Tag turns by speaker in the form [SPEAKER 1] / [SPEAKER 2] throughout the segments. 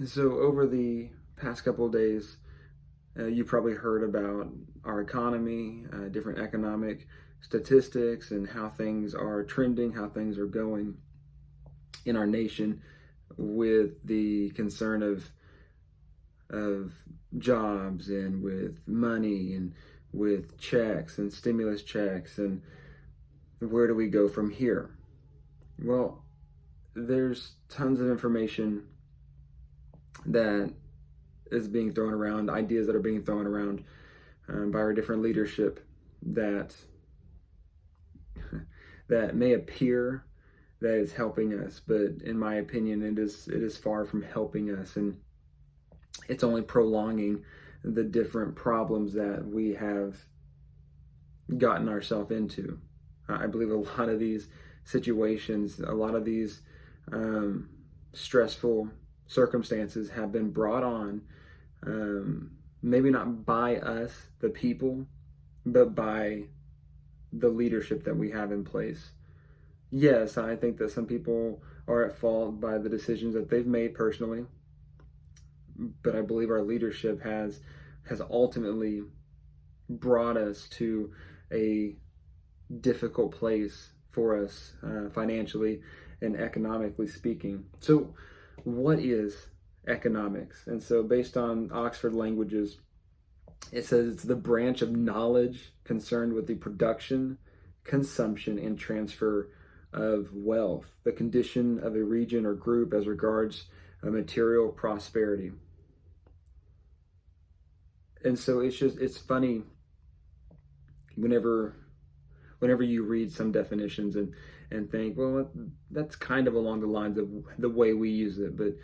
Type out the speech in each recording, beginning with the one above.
[SPEAKER 1] So over the past couple of days, you probably heard about our economy, different economic statistics, and how things are trending, how things are going in our nation with the concern of jobs and with money and with checks and stimulus checks, and where do we go from here? Well, there's tons of information that is being thrown around, ideas that are being thrown around by our different leadership that that may appear that is helping us, but in my opinion, it is far from helping us, and it's only prolonging the different problems that we have gotten ourselves into. I believe a lot of these situations, a lot of these um, stressful circumstances have been brought on, maybe not by us, the people, but by the leadership that we have in place. Yes, I think that some people are at fault by the decisions that they've made personally, but I believe our leadership has ultimately brought us to a difficult place for us, financially and economically speaking. So, what is economics? And so, based on Oxford Languages, it says it's the branch of knowledge concerned with the production, consumption, and transfer of wealth, the condition of a region or group as regards material prosperity. And so it's funny whenever you read some definitions and think, well, that's kind of along the lines of the way we use it, but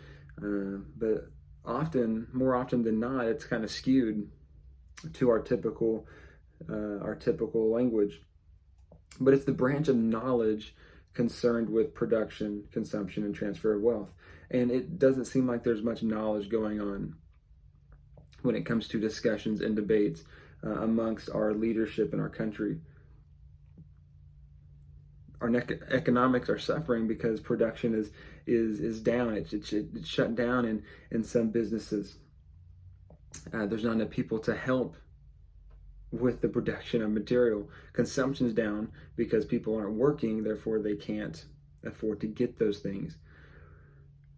[SPEAKER 1] more often than not, it's kind of skewed to our typical language. But it's the branch of knowledge concerned with production, consumption, and transfer of wealth. And it doesn't seem like there's much knowledge going on when it comes to discussions and debates amongst our leadership in our country. Our economics are suffering because production is down. It's shut down in some businesses. There's not enough people to help with the production of material. Consumption's down because people aren't working, therefore they can't afford to get those things.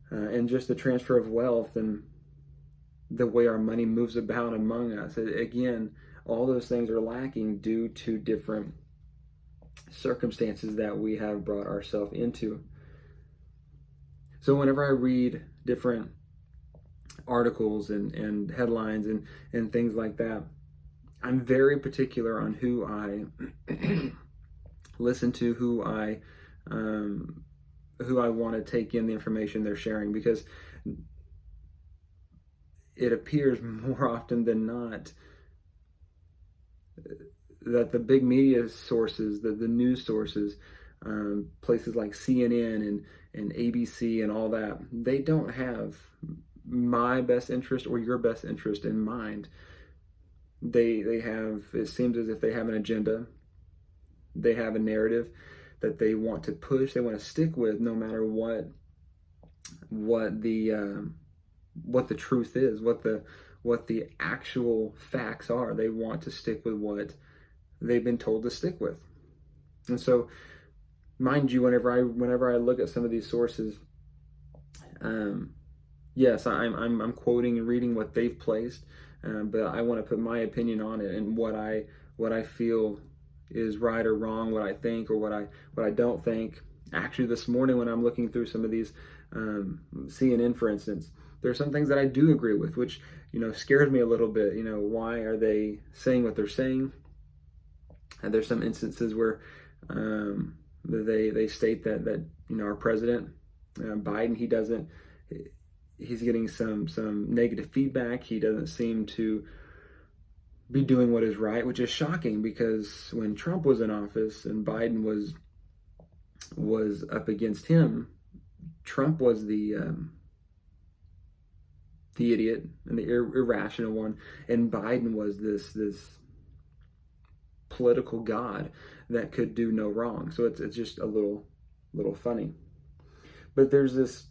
[SPEAKER 1] And just the transfer of wealth and the way our money moves about among us. Again, all those things are lacking due to different circumstances that we have brought ourselves into. So whenever I read different articles and headlines and things like that, I'm very particular on who I listen to, who I want to take in the information they're sharing, because it appears more often than not that the big media sources, the news sources, places like CNN and ABC and all that, they don't have my best interest or your best interest in mind. They have, it seems as if they have an agenda. They have a narrative that they want to push, they want to stick with, no matter what the truth is, what the actual facts are. They want to stick with what they've been told to stick with. And so, mind you, whenever I look at some of these sources, yes, I'm quoting and reading what they've placed, but I want to put my opinion on it and what I feel is right or wrong, what I think or what I don't think. Actually, this morning when I'm looking through some of these, CNN, for instance, there are some things that I do agree with, which scares me a little bit. Why are they saying what they're saying? And there's some instances where they state that our president Biden, he's getting some negative feedback. He doesn't seem to be doing what is right, which is shocking, because when Trump was in office and Biden was up against him, Trump was the idiot and the irrational one, and Biden was this political god that could do no wrong. So it's just a little funny. But there's this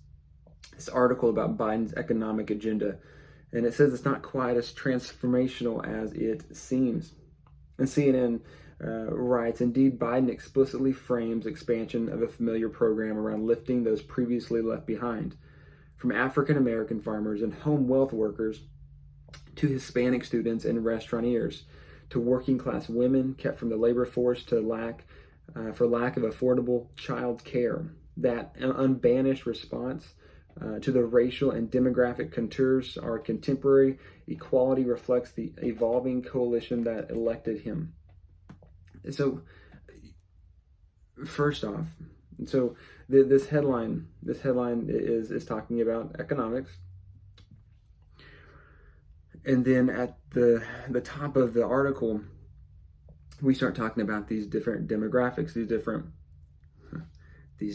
[SPEAKER 1] this article about Biden's economic agenda, and it says it's not quite as transformational as it seems. And CNN writes, indeed, Biden explicitly frames expansion of a familiar program around lifting those previously left behind, from African American farmers and home wealth workers to Hispanic students and restaurateurs, to working class women kept from the labor force for lack of affordable child care. That unbanished response to the racial and demographic contours our contemporary equality reflects the evolving coalition that elected him. So, first off, this headline is talking about economics, and then at the top of the article, we start talking about these different demographics, these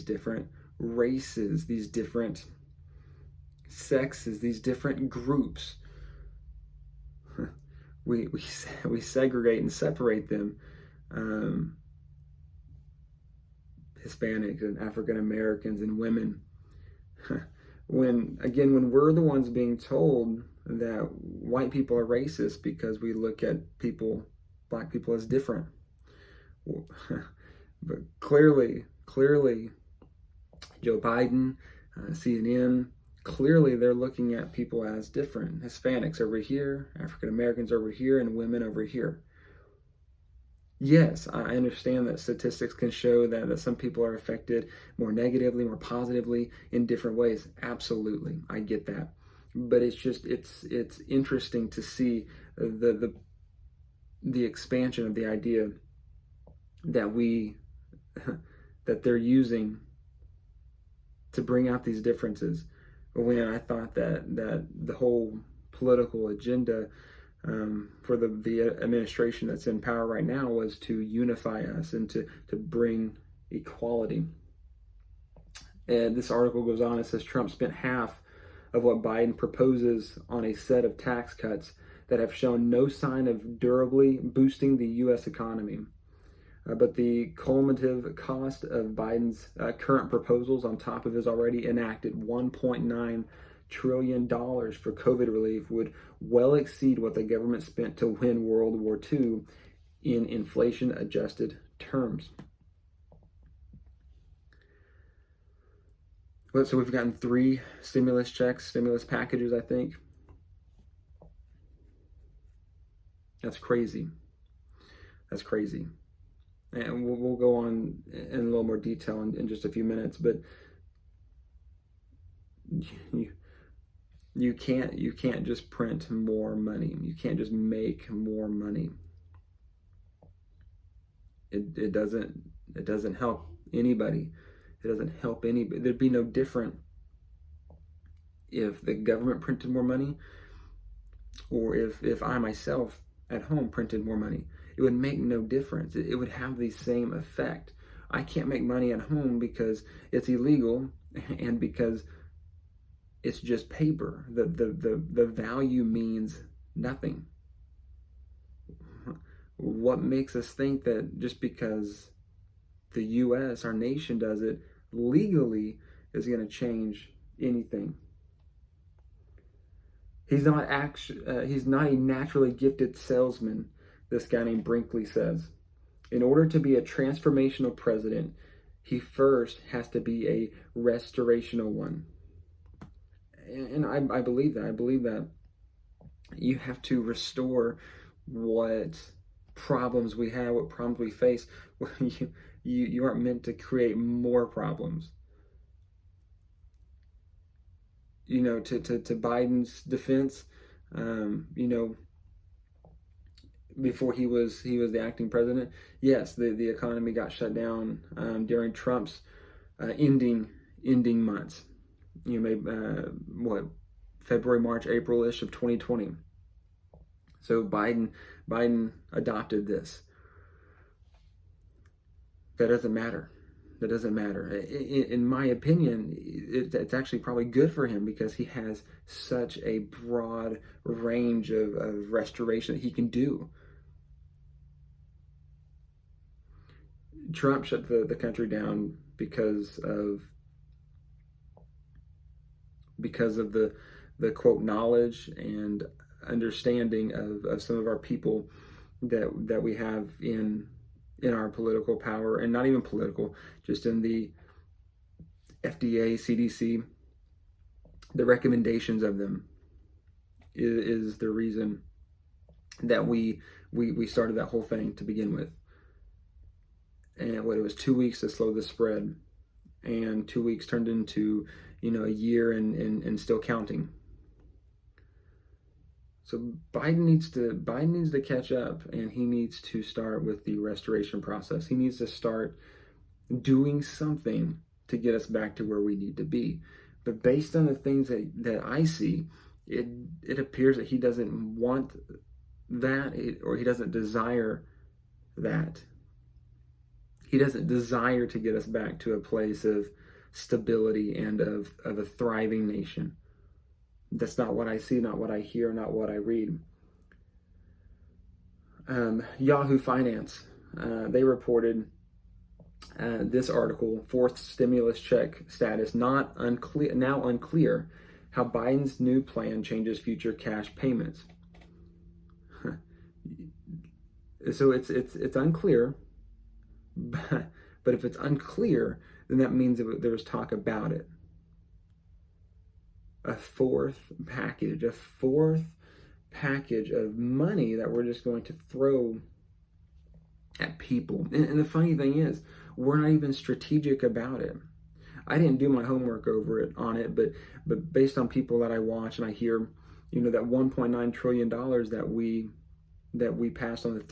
[SPEAKER 1] different races, these different sexes, these different groups. We segregate and separate them. Hispanics and African Americans and women. When we're the ones being told that white people are racist because we look at black people as different. But clearly, Joe Biden, CNN, clearly they're looking at people as different. Hispanics over here, African Americans over here, and women over here. Yes, I understand that statistics can show that some people are affected more negatively, more positively in different ways. Absolutely, I get that. But it's interesting to see the expansion of the idea that that they're using to bring out these differences, when I thought that the whole political agenda for the administration that's in power right now was to unify us and to bring equality. And this article goes on, it says Trump spent half of what Biden proposes on a set of tax cuts that have shown no sign of durably boosting the U.S. economy. But the cumulative cost of Biden's current proposals, on top of his already enacted $1.9 trillion for COVID relief, would well exceed what the government spent to win World War II in inflation-adjusted terms. So we've gotten 3 stimulus packages, I think. That's crazy. And we'll go on in a little more detail in just a few minutes, but you can't just print more money. You can't just make more money. It doesn't help anybody. It doesn't help anybody. There'd be no different if the government printed more money, or if I myself at home printed more money. It would make no difference. It would have the same effect. I can't make money at home because it's illegal and because it's just paper. The value means nothing. What makes us think that just because the U.S., our nation, does it legally is going to change anything? He's not a naturally gifted salesman, this guy named Brinkley says. In order to be a transformational president, he first has to be a restorational one. And I believe that. I believe that you have to restore what problems we have, what problems we face. You aren't meant to create more problems. To Biden's defense, before he was the acting president, yes, the economy got shut down during Trump's ending months. February, March, April-ish of 2020. So Biden adopted this. That doesn't matter. In my opinion, it's actually probably good for him because he has such a broad range of restoration that he can do. Trump shut the country down because of because of the quote knowledge and understanding of some of our people that we have in our political power, and not even political, just in the FDA, CDC. The recommendations of them is the reason that we started that whole thing to begin with. And it was 2 weeks to slow the spread, and 2 weeks turned into a year and still counting. So Biden needs to catch up, and he needs to start with the restoration process. He needs to start doing something to get us back to where we need to be. But based on the things that I see, it appears that he doesn't want that, or he doesn't desire that. He doesn't desire to get us back to a place of stability and of a thriving nation. That's not what I see, not what I hear, not what I read. Yahoo Finance, they reported this article: fourth stimulus check status now unclear how Biden's new plan changes future cash payments. So it's unclear, but if it's unclear, then that means that there was talk about it. A fourth package of money that we're just going to throw at people. And the funny thing is, we're not even strategic about it. I didn't do my homework on it, but based on people that I watch and I hear, that $1.9 trillion that we passed on the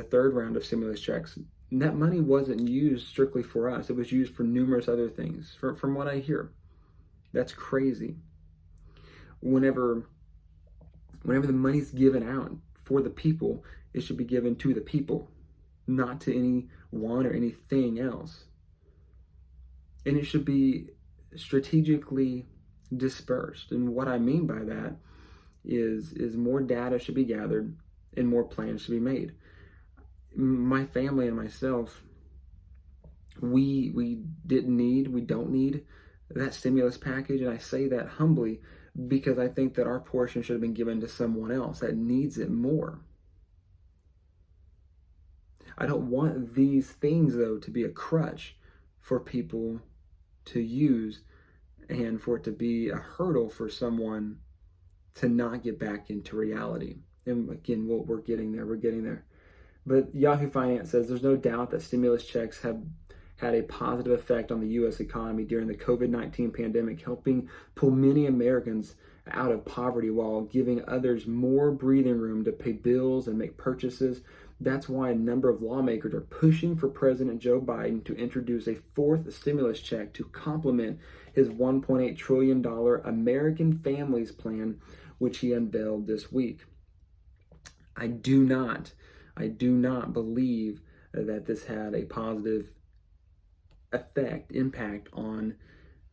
[SPEAKER 1] third round of stimulus checks, that money wasn't used strictly for us. It was used for numerous other things, from what I hear. That's crazy. Whenever the money's given out for the people, it should be given to the people, not to anyone or anything else. And it should be strategically dispersed. And what I mean by that is more data should be gathered and more plans should be made. My family and myself, we don't need that stimulus package, and I say that humbly because I think that our portion should have been given to someone else that needs it more. I don't want these things, though, to be a crutch for people to use and for it to be a hurdle for someone to not get back into reality. And again, we're getting there. But Yahoo Finance says there's no doubt that stimulus checks have had a positive effect on the U.S. economy during the COVID-19 pandemic, helping pull many Americans out of poverty while giving others more breathing room to pay bills and make purchases. That's why a number of lawmakers are pushing for President Joe Biden to introduce a fourth stimulus check to complement his $1.8 trillion American Families Plan, which he unveiled this week. I do not believe that this had a positive impact on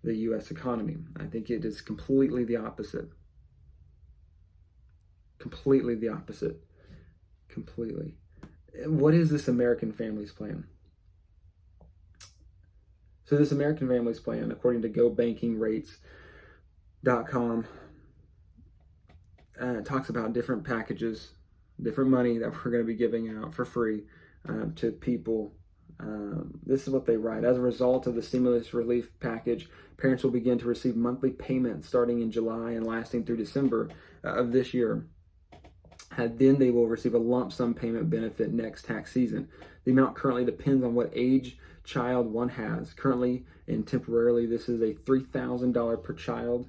[SPEAKER 1] the U.S. economy. I think it is completely the opposite. Completely. What is this American Families Plan? So this American Families Plan, according to GoBankingRates.com, talks about different packages, different money that we're going to be giving out for free to people. This is what they write. As a result of the stimulus relief package, parents will begin to receive monthly payments starting in July and lasting through December of this year. Then they will receive a lump sum payment benefit next tax season. The amount currently depends on what age child one has. Currently and temporarily, this is a $3,000 per child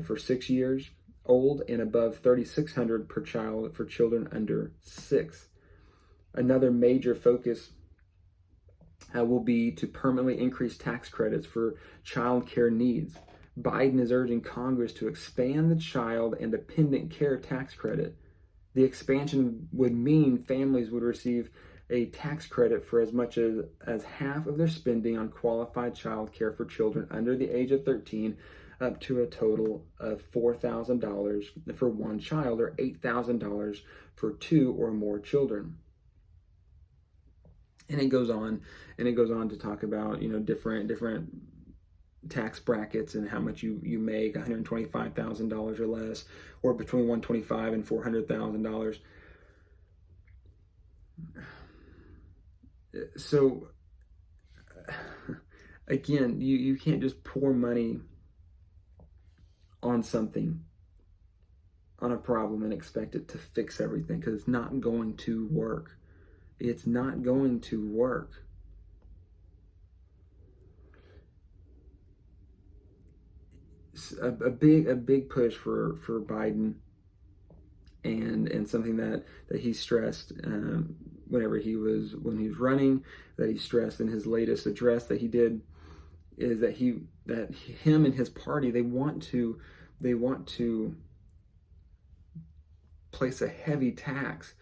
[SPEAKER 1] for 6 years old and above $3,600 per child for children under 6. Another major focus will be to permanently increase tax credits for child care needs. Biden is urging Congress to expand the child and dependent care tax credit. The expansion would mean families would receive a tax credit for as much as half of their spending on qualified child care for children under the age of 13, up to a total of $4,000 for one child or $8,000 for 2 or more children. And it goes on to talk about, different tax brackets and how much you make, $125,000 or less, or between $125,000 and $400,000. So again, you can't just pour money on something, on a problem, and expect it to fix everything, because it's not going to work. It's not going to work. A big push for Biden, and something that he stressed when he was running, that he stressed in his latest address that he did, is that him and his party, they want to place a heavy tax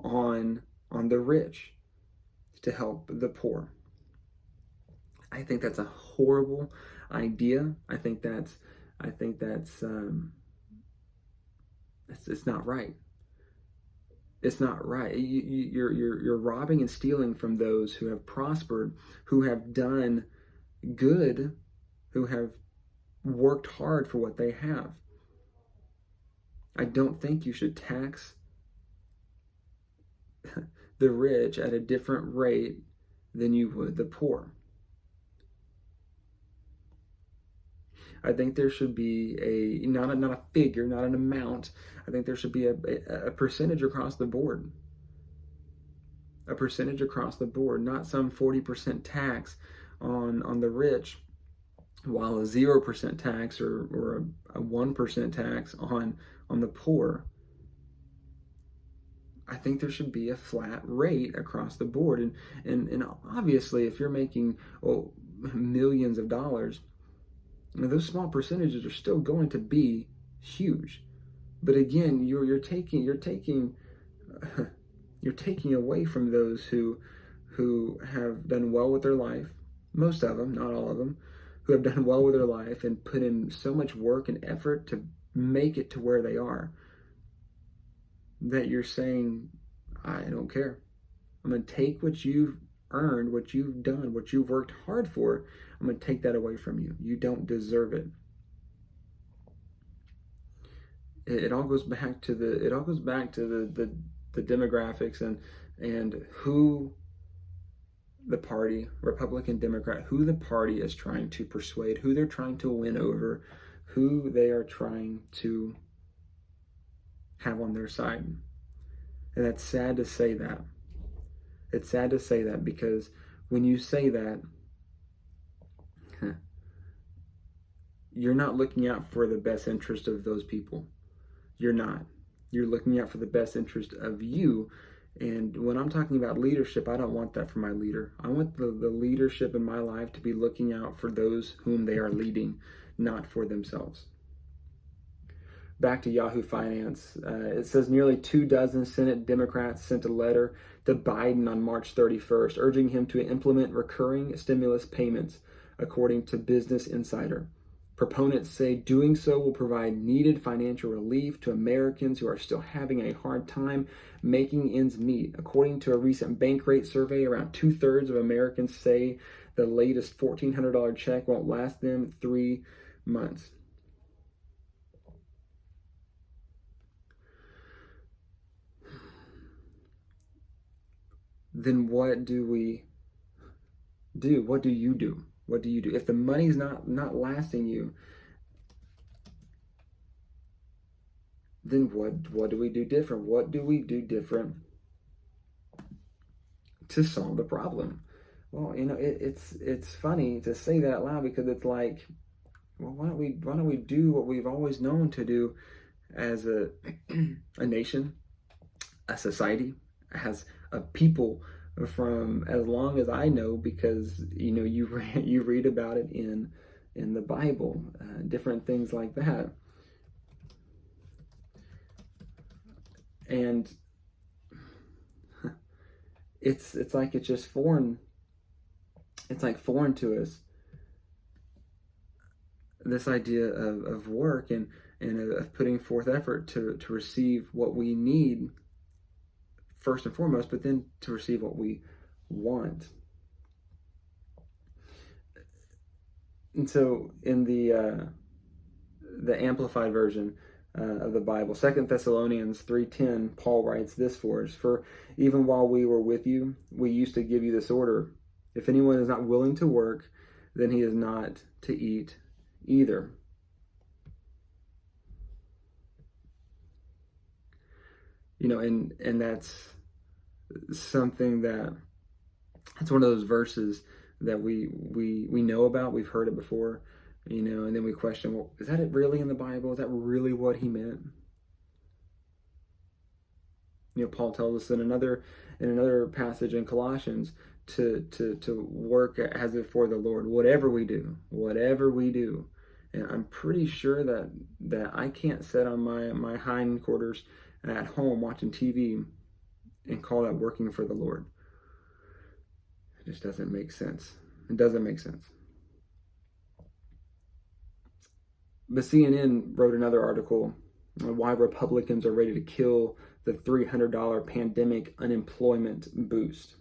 [SPEAKER 1] on the rich to help the poor. I think that's a horrible idea. I think that's it's not right. It's not right. You're robbing and stealing from those who have prospered, who have done good, who have worked hard for what they have. I don't think you should tax the rich at a different rate than you would the poor. I think there should be not a figure, not an amount. I think there should be a percentage across the board. A percentage across the board, not some 40% tax on the rich, while a 0% tax or a 1% tax on the poor. I think there should be a flat rate across the board. And obviously, if you're making millions of dollars, those small percentages are still going to be huge. But again, you're taking away from those who have done well with their life. Most of them, not all of them, who have done well with their life and put in so much work and effort to make it to where they are, that you're saying, I don't care. I'm going to take what you've earned, what you've done, what you've worked hard for. I'm going to take that away from you. You don't deserve it. It all goes back to the demographics and who the party, Republican, Democrat, who the party is trying to persuade, who they're trying to win over, who they are trying to have on their side. And that's sad to say that. It's sad to say that, because when you say that, you're not looking out for the best interest of those people. You're not. You're looking out for the best interest of you. And when I'm talking about leadership, I don't want that for my leader. I want the leadership in my life to be looking out for those whom they are leading, not for themselves. Back to Yahoo Finance. It says nearly 24 Senate Democrats sent a letter to Biden on March 31st, urging him to implement recurring stimulus payments, according to Business Insider. Proponents say doing so will provide needed financial relief to Americans who are still having a hard time making ends meet. According to a recent Bankrate survey, around 2/3 of Americans say the latest $1,400 check won't last them 3 months. Then what do we do? What do you do? What do you do? If the money's not lasting you, then what do we do different? What do we do different to solve the problem? Well, it's funny to say that out loud, because it's like, well, why don't we do what we've always known to do as a nation, a society, as a people, from as long as I know, because you read about it in the Bible, different things like that. And it's like it's just foreign. It's like foreign to us, this idea of work and of putting forth effort to receive what we need first and foremost, but then to receive what we want. And so in the Amplified version of the Bible, 2 Thessalonians 3:10, Paul writes this for us: "For even while we were with you, we used to give you this order: if anyone is not willing to work, then he is not to eat either." And that's something that's one of those verses that we know about, we've heard it before, and then we question, well, is that it really in the Bible? Is that really what he meant? Paul tells us in another passage in Colossians to work as if for the Lord, whatever we do. And I'm pretty sure that I can't sit on my hindquarters at home watching TV and call that working for the Lord. It just doesn't make sense. It doesn't make sense. But CNN wrote another article on why Republicans are ready to kill the $300 pandemic unemployment boost.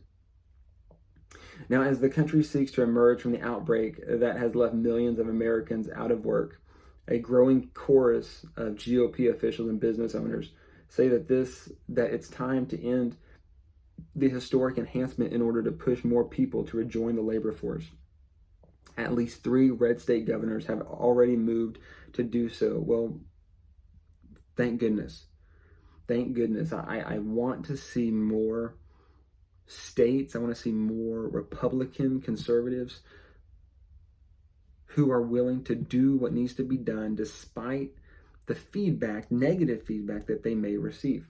[SPEAKER 1] Now, as the country seeks to emerge from the outbreak that has left millions of Americans out of work, a growing chorus of GOP officials and business owners say that it's time to end the historic enhancement in order to push more people to rejoin the labor force. At least 3 red state governors have already moved to do so. Well, thank goodness. Thank goodness. I want to see more states, I want to see more Republican conservatives who are willing to do what needs to be done despite the negative feedback that they may receive.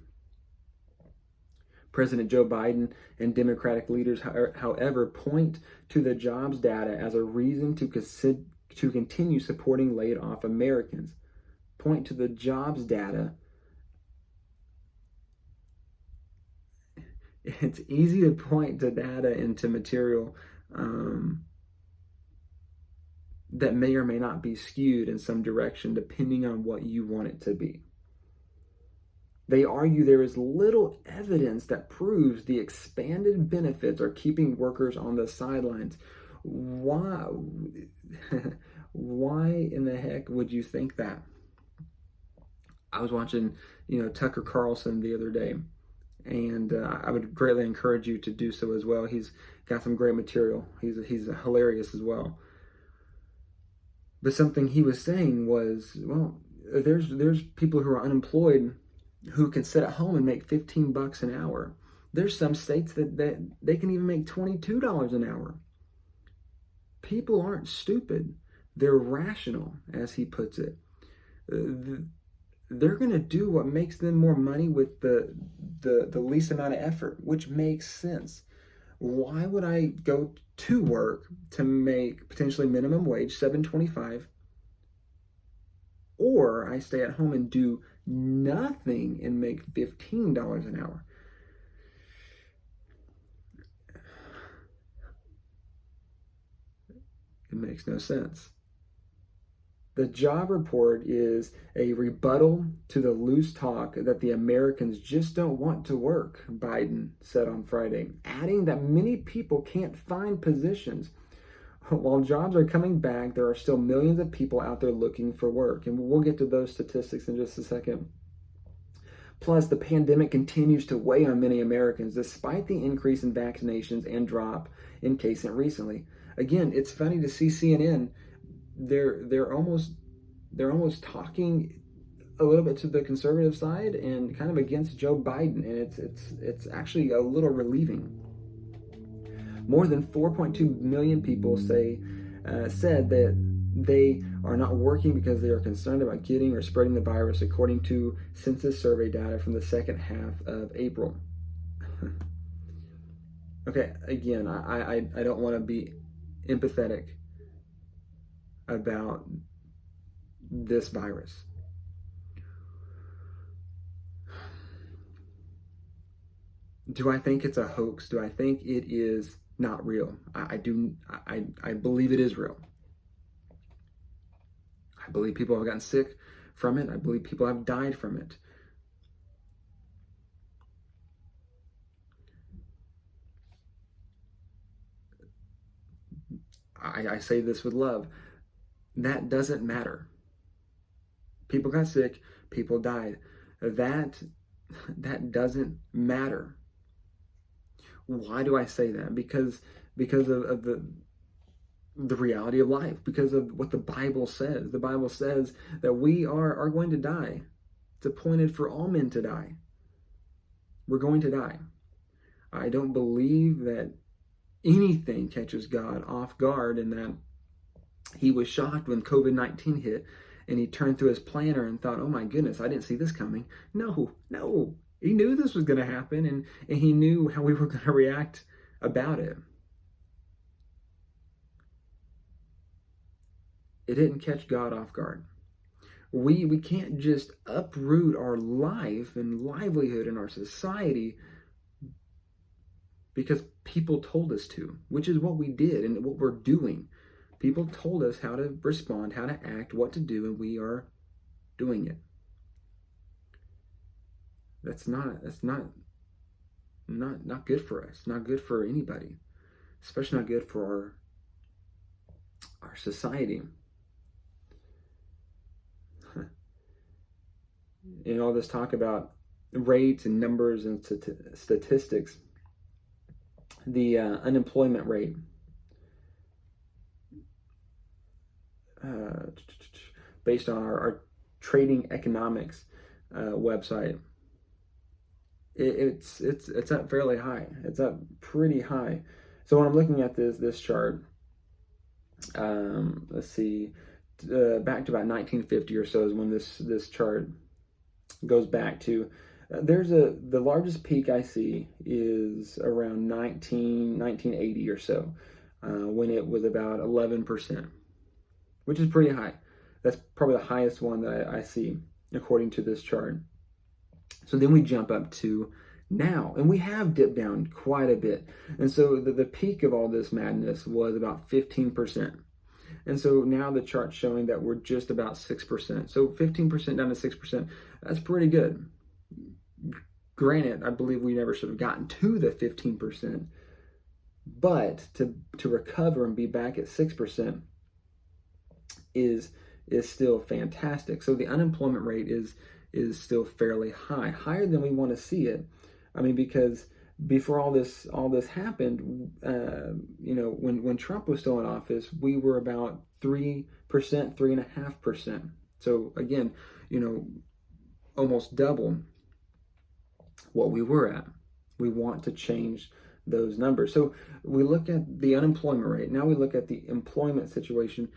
[SPEAKER 1] President Joe Biden and Democratic leaders, however, point to the jobs data as a reason to continue supporting laid off Americans. Point to the jobs data. It's easy to point to data and to material that may or may not be skewed in some direction depending on what you want it to be. They argue there is little evidence that proves the expanded benefits are keeping workers on the sidelines. Why? Why in the heck would you think that? I was watching, Tucker Carlson the other day, and I would greatly encourage you to do so as well. He's got some great material. He's hilarious as well. But something he was saying was, well, there's people who are unemployed who can sit at home and make $15 an hour. There's some states that they can even make $22 an hour. People aren't stupid. They're rational, as he puts it. They're going to do what makes them more money with the least amount of effort, which makes sense. Why would I go to work to make potentially minimum wage, $7.25, or I stay at home and do nothing and make $15 an hour? It makes no sense. The job report is a rebuttal to the loose talk that the Americans just don't want to work, Biden said on Friday, adding that many people can't find positions. While jobs are coming back, there are still millions of people out there looking for work, and we'll get to those statistics in just a second. Plus, the pandemic continues to weigh on many Americans despite the increase in vaccinations and drop in cases recently. Again, it's funny to see CNN. They're almost talking a little bit to the conservative side and kind of against Joe Biden, and it's actually a little relieving. More than 4.2 million people said that they are not working because they are concerned about getting or spreading the virus, according to census survey data from the second half of April. Okay, again, I don't want to be empathetic about this virus. Do I think it's a hoax? Do I think it is not real? I believe it is real. I believe people have gotten sick from it. I believe people have died from it. I say this with love. That doesn't matter. People got sick, people died. That doesn't matter. Why do I say that? Because of the reality of life, because of what the Bible says. The Bible says that we are going to die. It's appointed for all men to die. We're going to die. I don't believe that anything catches God off guard, and that he was shocked when COVID-19 hit and he turned through his planner and thought, oh my goodness, I didn't see this coming. No. He knew this was going to happen, and he knew how we were going to react about it. It didn't catch God off guard. We can't just uproot our life and livelihood in our society because people told us to, which is what we did and what we're doing. People told us how to respond, how to act, what to do, and we are doing it. That's not good for us. Not good for anybody, especially not good for our society. In all this talk about rates and numbers and statistics, the unemployment rate, based on our Trading Economics website, it's up fairly high. It's up pretty high. So when I'm looking at this chart, let's see, back to about 1950 or so is when this chart goes back to. The largest peak I see is around 1980 or so, when it was about 11%, which is pretty high. That's probably the highest one that I see according to this chart. So then we jump up to now, and we have dipped down quite a bit. And so the peak of all this madness was about 15%. And so now the chart's showing that we're just about 6%. So 15% down to 6%, that's pretty good. Granted, I believe we never should have gotten to the 15%, but to recover and be back at 6% is still fantastic. So the unemployment rate is still fairly high, higher than we want to see it. I mean, because before all this happened, when Trump was still in office, we were about 3%, 3.5%. So again, almost double what we were at. We want to change those numbers. So we look at the unemployment rate. Now we look at the employment situation,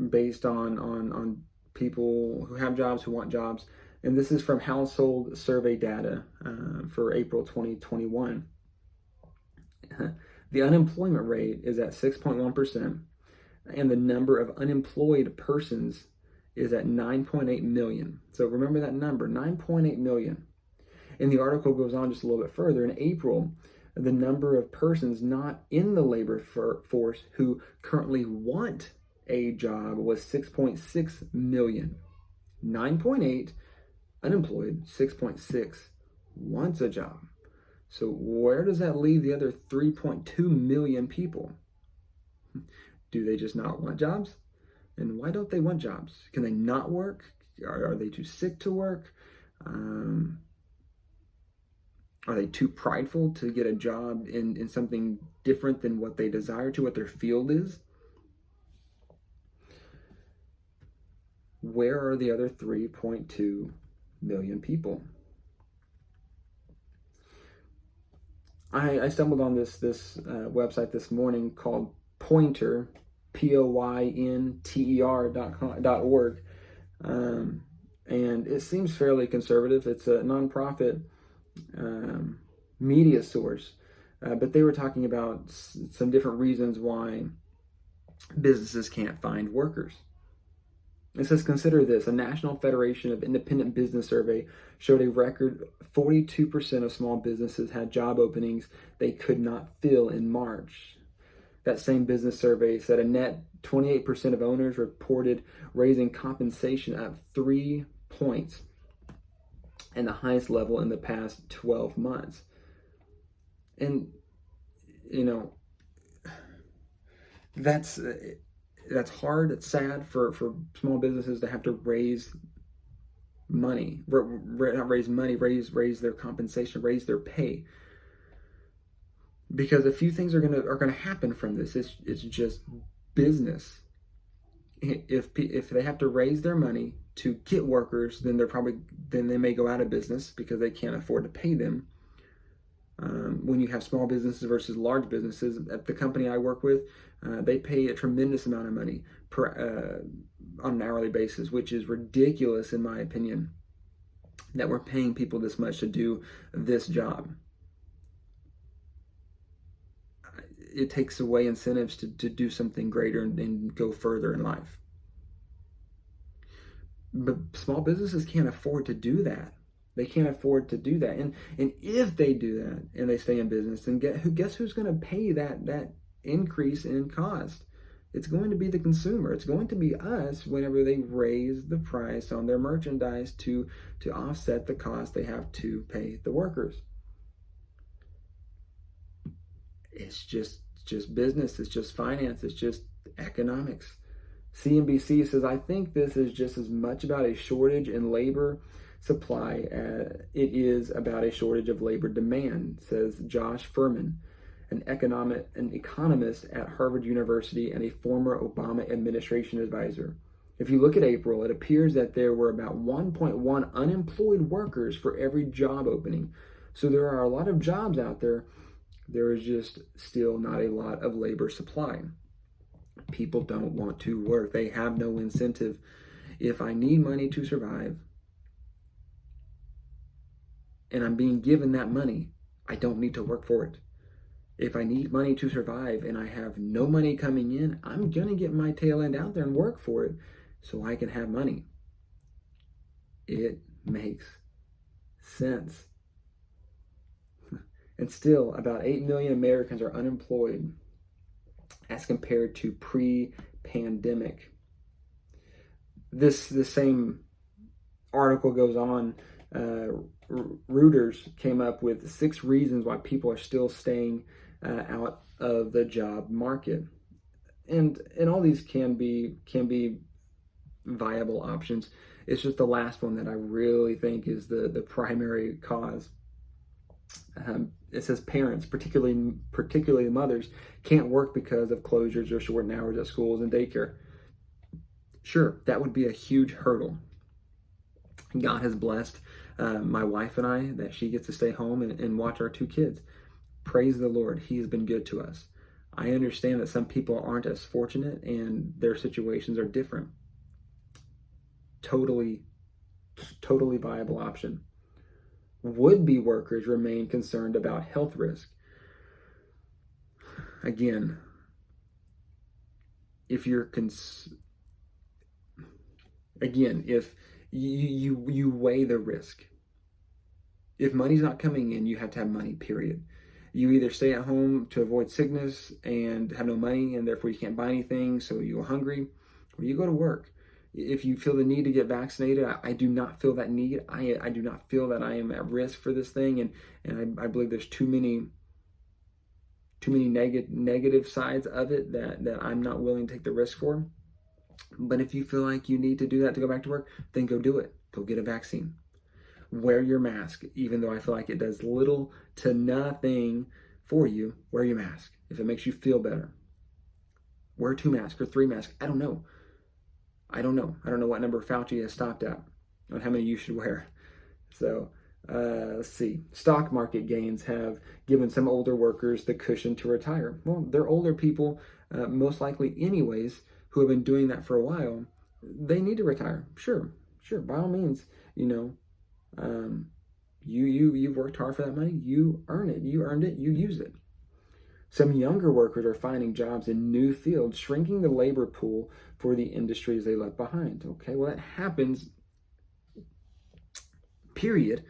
[SPEAKER 1] based on people who have jobs, who want jobs. And this is from household survey data for April 2021. The unemployment rate is at 6.1%, and the number of unemployed persons is at 9.8 million. So remember that number, 9.8 million. And the article goes on just a little bit further. In April, the number of persons not in the labor force who currently want a job was 6.6 million. 9.8 unemployed, 6.6 wants a job. So where does that leave the other 3.2 million people? Do they just not want jobs? And why don't they want jobs? Can they not work? Are they too sick to work? Are they too prideful to get a job in something different than what they desire to, what their field is? Where are the other 3.2 million people? I stumbled on this website this morning called Poynter, POYNTER.org, and it seems fairly conservative. It's a nonprofit media source, but they were talking about some different reasons why businesses can't find workers. It says, consider this: a National Federation of Independent Business survey showed a record 42% of small businesses had job openings they could not fill in March. That same business survey said a net 28% of owners reported raising compensation up 3 points, and the highest level in the past 12 months. And, that's that's hard. It's sad for small businesses to have to raise money, not raise money, raise their compensation, raise their pay, because a few things are gonna happen from this. It's just business. If they have to raise their money to get workers, then they may go out of business because they can't afford to pay them. When you have small businesses versus large businesses, at the company I work with, they pay a tremendous amount of money on an hourly basis, which is ridiculous in my opinion, that we're paying people this much to do this job. It takes away incentives to do something greater and go further in life. But small businesses can't afford to do that. They can't afford to do that. And if they do that and they stay in business, then guess who's going to pay that increase in cost? It's going to be the consumer. It's going to be us whenever they raise the price on their merchandise to offset the cost they have to pay the workers. It's just business. It's just finance. It's just economics. CNBC says, I think this is just as much about a shortage in labor supply as it is about a shortage of labor demand, says Josh Furman, an economist at Harvard University and a former Obama administration advisor. If you look at April, it appears that there were about 1.1 unemployed workers for every job opening. So there are a lot of jobs out there. There is just still not a lot of labor supply. People don't want to work. They have no incentive. If I need money to survive and I'm being given that money, I don't need to work for it. If I need money to survive and I have no money coming in, I'm going to get my tail end out there and work for it so I can have money. It makes sense. And still, about 8 million Americans are unemployed as compared to pre-pandemic. This same article goes on. Reuters came up with 6 reasons why people are still staying out of the job market, and all these can be viable options. It's just the last one that I really think is the primary cause. It says parents, particularly mothers, can't work because of closures or shortened hours at schools and daycare. Sure, that would be a huge hurdle. God has blessed my wife and I that she gets to stay home and watch our 2 kids. Praise the Lord. He has been good to us. I understand that some people aren't as fortunate and their situations are different. Totally viable option. Would-be workers remain concerned about health risk. Again, if you're if you weigh the risk. If money's not coming in, you have to have money, period. You either stay at home to avoid sickness and have no money and therefore you can't buy anything, so you go hungry, or you go to work. If you feel the need to get vaccinated, I do not feel that need. I do not feel that I am at risk for this thing, and I believe there's too many negative sides of it that I'm not willing to take the risk for. But if you feel like you need to do that to go back to work, then go do it. Go get a vaccine. Wear your mask, even though I feel like it does little to nothing for you. Wear your mask if it makes you feel better. Wear 2 masks or 3 masks. I don't know. I don't know what number Fauci has stopped at on how many you should wear. So let's see. Stock market gains have given some older workers the cushion to retire. Well, they're older people, most likely anyways, who have been doing that for a while. They need to retire. Sure, by all means. You've worked hard for that money. You earn it. You earned it. You use it. Some younger workers are finding jobs in new fields, shrinking the labor pool for the industries they left behind. Okay, well, that happens, period.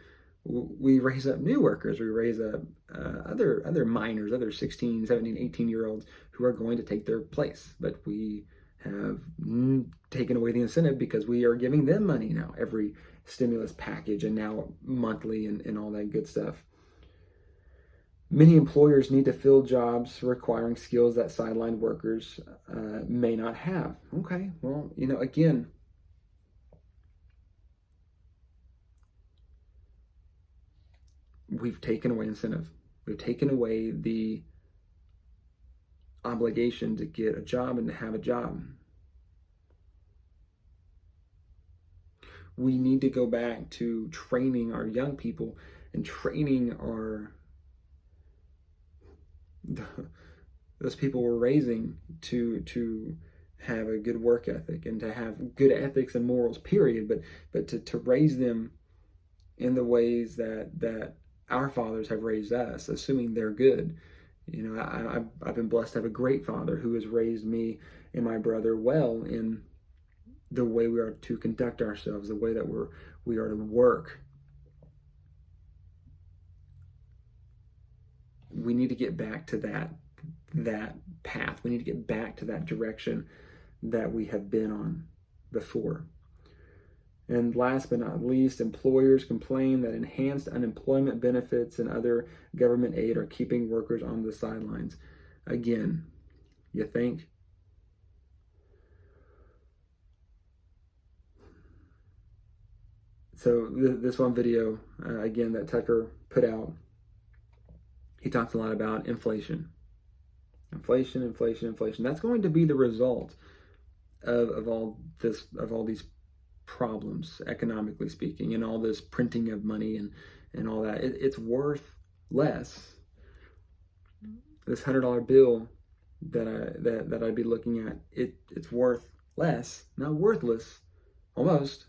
[SPEAKER 1] We raise up new workers. We raise up other minors, other 16, 17, 18-year-olds who are going to take their place. But we have taken away the incentive because we are giving them money now, every stimulus package and now monthly and all that good stuff. Many employers need to fill jobs requiring skills that sideline workers may not have. Okay, well, again, we've taken away incentive. We've taken away the obligation to get a job and to have a job. We need to go back to training our young people and training those people we're raising to have a good work ethic and to have good ethics and morals, period. But to raise them in the ways that our fathers have raised us, assuming they're good. I've been blessed to have a great father who has raised me and my brother well in the way we are to conduct ourselves, the way that we are to work. We need to get back to that path. We need to get back to that direction that we have been on before. And last but not least, employers complain that enhanced unemployment benefits and other government aid are keeping workers on the sidelines. Again, you think? So this one video, again, that Tucker put out, he talks a lot about inflation. Inflation. That's going to be the result of all these problems, economically speaking, and all this printing of money and all that. It's worth less. This $100 bill that I'd be looking at, it's worth less, not worthless, almost,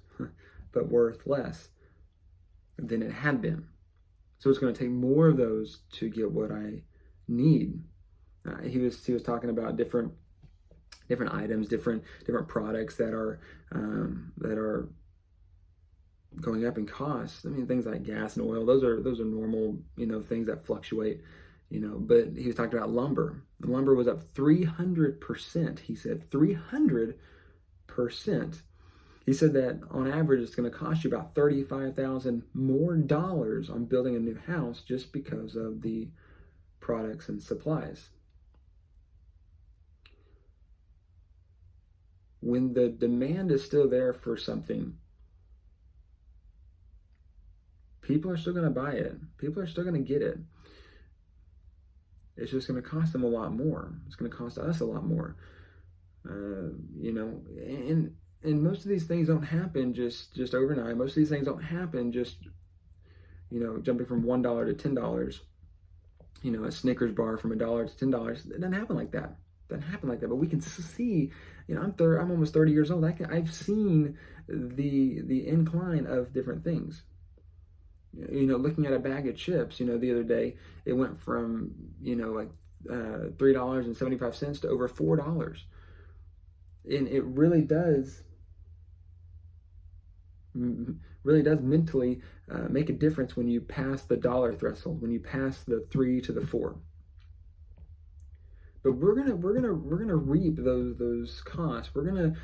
[SPEAKER 1] but worth less than it had been. So it's going to take more of those to get what I need. He was talking about different items, different products that are going up in cost. I mean, things like gas and oil; those are normal, things that fluctuate, But he was talking about lumber. The lumber was up 300%. He said 300%. He said that on average, it's going to cost you about $35,000 more on building a new house just because of the products and supplies. When the demand is still there for something, people are still going to buy it. People are still going to get it. It's just going to cost them a lot more. It's going to cost us a lot more. And most of these things don't happen just overnight. Most of these things don't happen just, jumping from $1 to $10. A Snickers bar from $1 to $10. It doesn't happen like that. But we can see, I'm almost 30 years old. I've seen the incline of different things. Looking at a bag of chips, the other day, it went from, $3.75 to over $4. And it really does mentally make a difference when you pass the dollar threshold, when you pass the 3 to the 4. But we're gonna reap those costs. We're gonna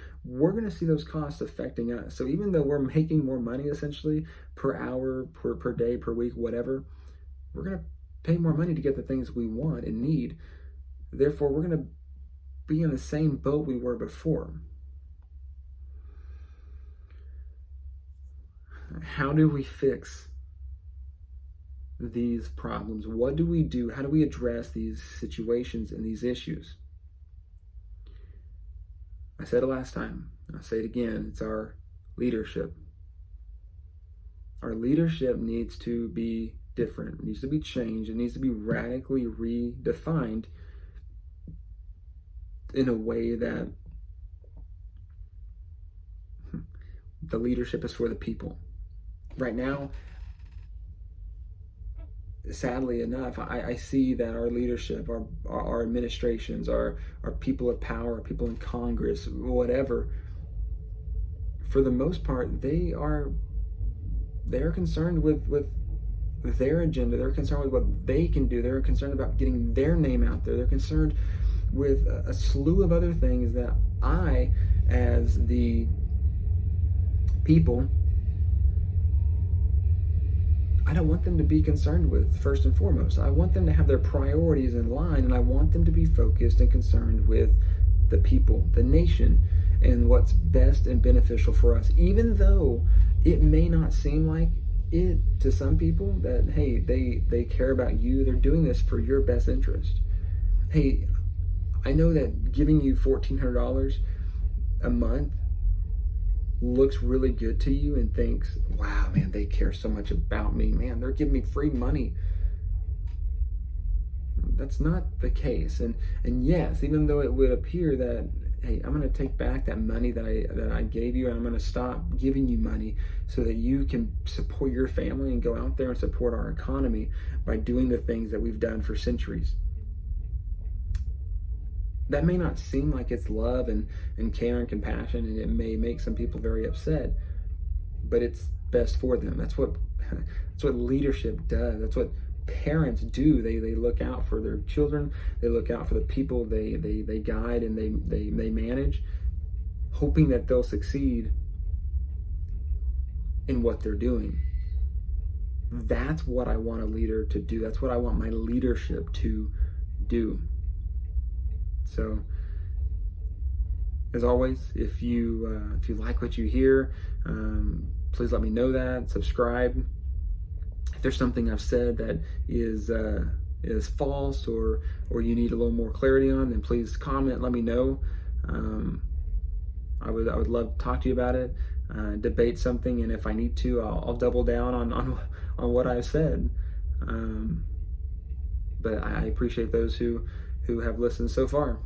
[SPEAKER 1] see those costs affecting us. So even though we're making more money essentially per hour, per day, per week, whatever, we're gonna pay more money to get the things we want and need. Therefore, we're gonna be in the same boat we were before. How do we fix these problems? What do we do? How do we address these situations and these issues? I said it last time, I'll say it again, it's our leadership. Our leadership needs to be different, it needs to be changed, it needs to be radically redefined in a way that the leadership is for the people. Right now, sadly enough, I see that our leadership, our administrations, our people of power, our people in Congress, whatever, for the most part, they're concerned with their agenda. They're concerned with what they can do. They're concerned about getting their name out there. They're concerned with a slew of other things that I, as the people, I don't want them to be concerned with first and foremost. I want them to have their priorities in line, and I want them to be focused and concerned with the people, the nation, and what's best and beneficial for us. Even though it may not seem like it to some people that, hey, they care about you, they're doing this for your best interest. Hey, I know that giving you $1,400 a month looks really good to you and thinks, wow, man, they care so much about me. Man, they're giving me free money. That's not the case. And yes, even though it would appear that, hey, I'm going to take back that money that I gave you, and I'm going to stop giving you money so that you can support your family and go out there and support our economy by doing the things that we've done for centuries. That may not seem like it's love and care and compassion, and it may make some people very upset, but it's best for them. That's what leadership does. That's what parents do. They look out for their children. They look out for the people they guide and they manage, hoping that they'll succeed in what they're doing. That's what I want a leader to do. That's what I want my leadership to do. So, as always, if you like what you hear, please let me know that. Subscribe. If there's something I've said that is false or you need a little more clarity on, then please comment. Let me know. I would love to talk to you about it, debate something, and if I need to, I'll double down on what I've said. But I appreciate those who have listened so far.